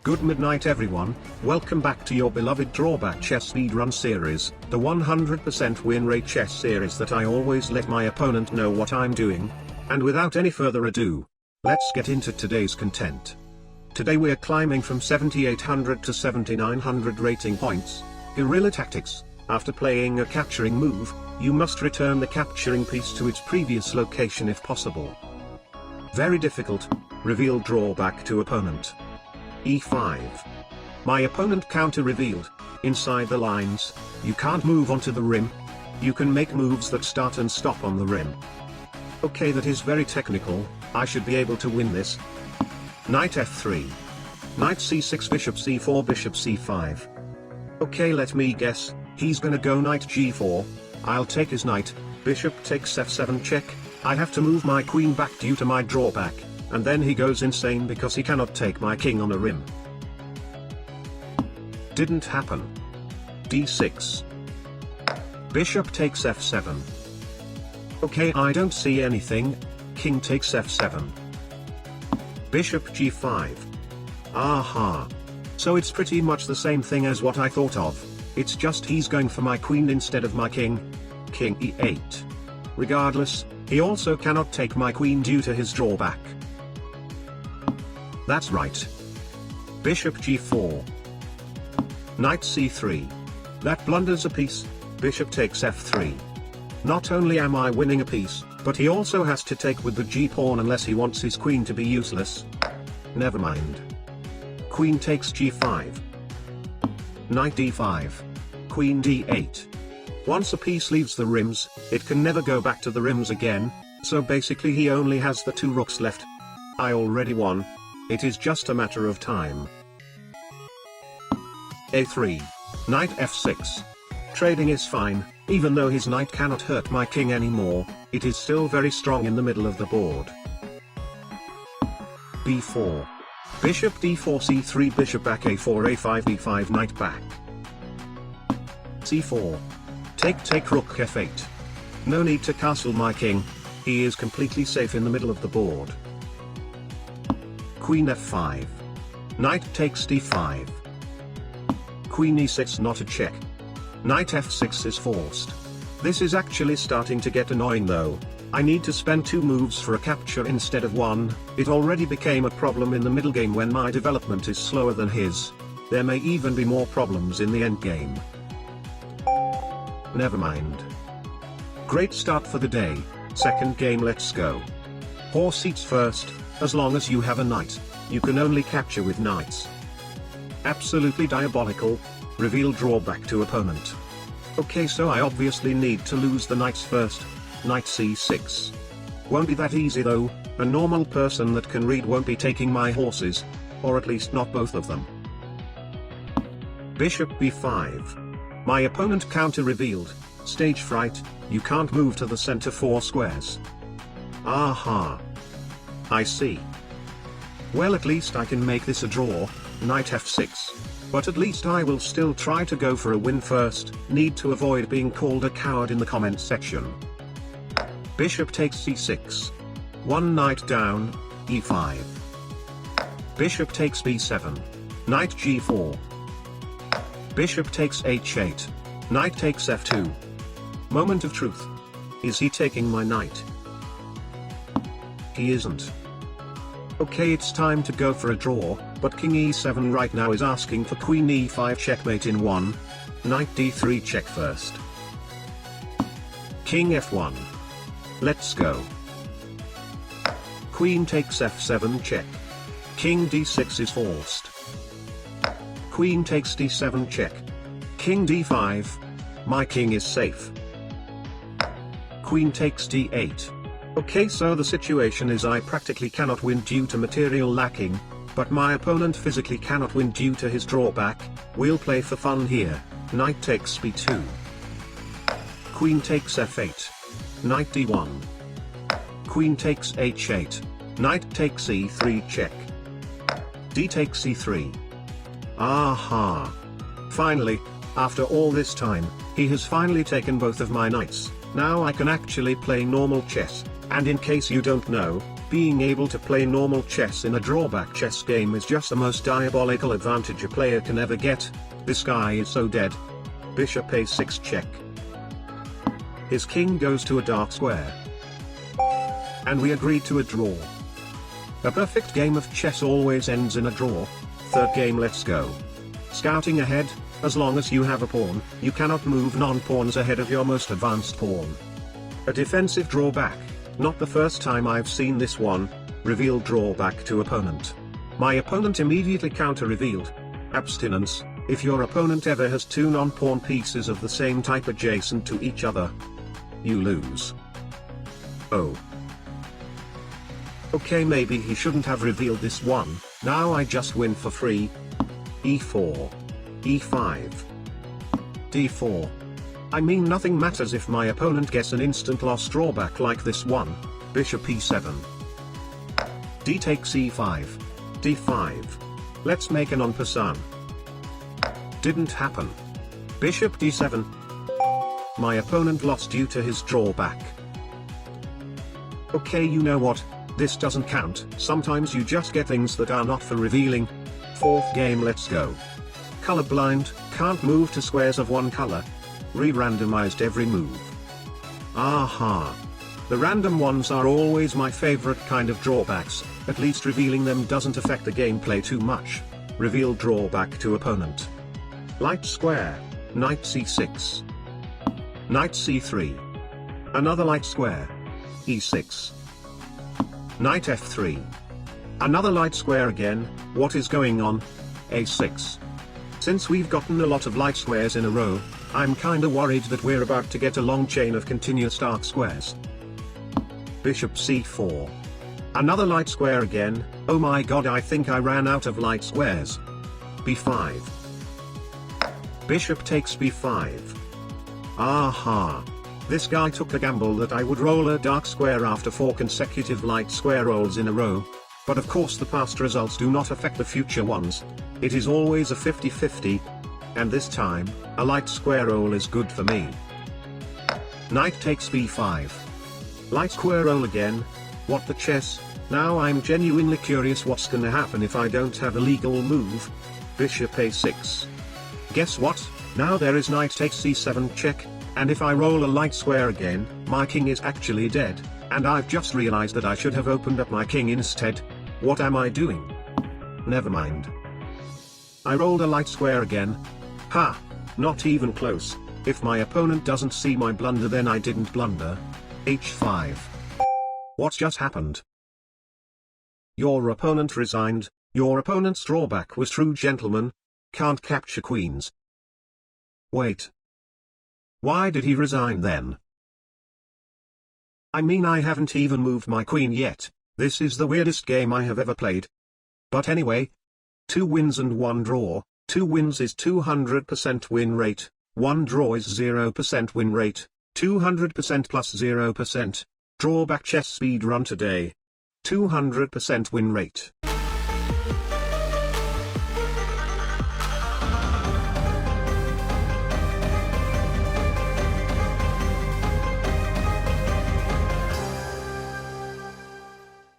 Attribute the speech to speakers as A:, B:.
A: Good midnight everyone, welcome back to your beloved drawback chess speedrun series, the 100% win rate chess series that I always let my opponent know what I'm doing. And without any further ado, let's get into today's content. Today we're climbing from 7800 to 7900 rating points. Guerrilla tactics. After playing a capturing move, you must return the capturing piece to its previous location if possible. Very difficult. Reveal drawback to opponent. E5. My opponent counter-revealed. Inside the lines, you can't move onto the rim. You can make moves that start and stop on the rim. Okay, that is very technical. I should be able to win this. Knight F3. Knight C6, Bishop C4, Bishop C5. Okay, let me guess, he's gonna go Knight G4. I'll take his knight. Bishop takes F7 check. I have to move my queen back due to my drawback. And then he goes insane because he cannot take my king on a rim. Didn't happen. D6. Bishop takes F7. Okay, I don't see anything. King takes F7. Bishop G5. Aha. So it's pretty much the same thing as what I thought of. It's just he's going for my queen instead of my king. King E8. Regardless, he also cannot take my queen due to his drawback. That's right. Bishop G4. Knight C3. That blunders a piece. Bishop takes F3. Not only am I winning a piece, but he also has to take with the G-pawn unless he wants his queen to be useless. Never mind. Queen takes G5. Knight D5. Queen D8. Once a piece leaves the rims, it can never go back to the rims again, so basically he only has the two rooks left. I already won. It is just a matter of time. A3. Knight F6. Trading is fine, even though his knight cannot hurt my king anymore, it is still very strong in the middle of the board. B4. Bishop D4, C3, Bishop back, A4, A5, D5, knight back. C4. Take rook F8. No need to castle my king, he is completely safe in the middle of the board. Queen F5. Knight takes D5. Queen E6, not a check. Knight F6 is forced. This is actually starting to get annoying though. I need to spend 2 moves for a capture instead of 1, it already became a problem in the middle game when my development is slower than his. There may even be more problems in the endgame. Never mind. Great start for the day. Second game, let's go. Horse eats first. As long as you have a knight, you can only capture with knights. Absolutely diabolical. Reveal drawback to opponent. Okay, so I obviously need to lose the knights first. Knight C6. Won't be that easy though, a normal person that can read won't be taking my horses. Or at least not both of them. Bishop B5. My opponent counter-revealed. Stage fright, you can't move to the center 4 squares. Aha. I see. Well, at least I can make this a draw. Knight F6. But at least I will still try to go for a win first. Need to avoid being called a coward in the comments section. Bishop takes C6. One knight down, E5. Bishop takes B7. Knight G4. Bishop takes H8. Knight takes F2. Moment of truth. Is he taking my knight? He isn't. Okay, it's time to go for a draw, but King E7 right now is asking for Queen E5 checkmate in 1. Knight D3 check first. King F1. Let's go. Queen takes F7 check. King D6 is forced. Queen takes D7 check. King D5. My king is safe. Queen takes D8. Okay, so the situation is I practically cannot win due to material lacking, but my opponent physically cannot win due to his drawback. We'll play for fun here. Knight takes B2. Queen takes F8. Knight D1. Queen takes H8. Knight takes E3 check. D takes E3. Aha. Finally, after all this time, he has finally taken both of my knights. Now I can actually play normal chess, and in case you don't know, being able to play normal chess in a drawback chess game is just the most diabolical advantage a player can ever get. This guy is so dead. Bishop a6 check. His king goes to a dark square. And we agreed to a draw. A perfect game of chess always ends in a draw. Third game, let's go. Scouting ahead, as long as you have a pawn, you cannot move non-pawns ahead of your most advanced pawn. A defensive drawback, not the first time I've seen this one. Reveal drawback to opponent. My opponent immediately counter-revealed. Abstinence, if your opponent ever has two non-pawn pieces of the same type adjacent to each other, you lose. Oh. Okay, maybe he shouldn't have revealed this one. Now I just win for free. e4. e5. d4. I mean, nothing matters if my opponent gets an instant loss drawback like this one. Bishop e7. d takes e5. d5. Let's make an en passant. Didn't happen. Bishop d7. My opponent lost due to his drawback. Okay, you know what? This doesn't count. Sometimes you just get things that are not for revealing. Fourth game, let's go. Colorblind, can't move to squares of one color. Re-randomized every move. Aha. The random ones are always my favorite kind of drawbacks, at least revealing them doesn't affect the gameplay too much. Reveal drawback to opponent. Light square, knight c6. Knight c3. Another light square. e6. Knight f3. Another light square again. What is going on? a6. Since we've gotten a lot of light squares in a row, I'm kinda worried that we're about to get a long chain of continuous dark squares. Bishop c4. Another light square again. Oh my god, I think I ran out of light squares. b5. Bishop takes b5. Aha. This guy took a gamble that I would roll a dark square after 4 consecutive light square rolls in a row. But of course the past results do not affect the future ones. It is always a 50-50. And this time, a light square roll is good for me. Knight takes b5. Light square roll again. What the chess? Now I'm genuinely curious what's gonna happen if I don't have a legal move. Bishop a6. Guess what? Now there is knight takes c7 check. And if I roll a light square again, my king is actually dead, and I've just realized that I should have opened up my king instead. What am I doing? Never mind. I rolled a light square again. Ha! Not even close. If my opponent doesn't see my blunder, then I didn't blunder. h5. What just happened? Your opponent resigned. Your opponent's drawback was true, gentlemen. Can't capture queens. Wait. Why did he resign then? I mean, I haven't even moved my queen yet. This is the weirdest game I have ever played. But anyway. 2 wins and 1 draw. 2 wins is 200% win rate. 1 draw is 0% win rate. 200% plus 0%. Drawback chess speed run today. 200% win rate.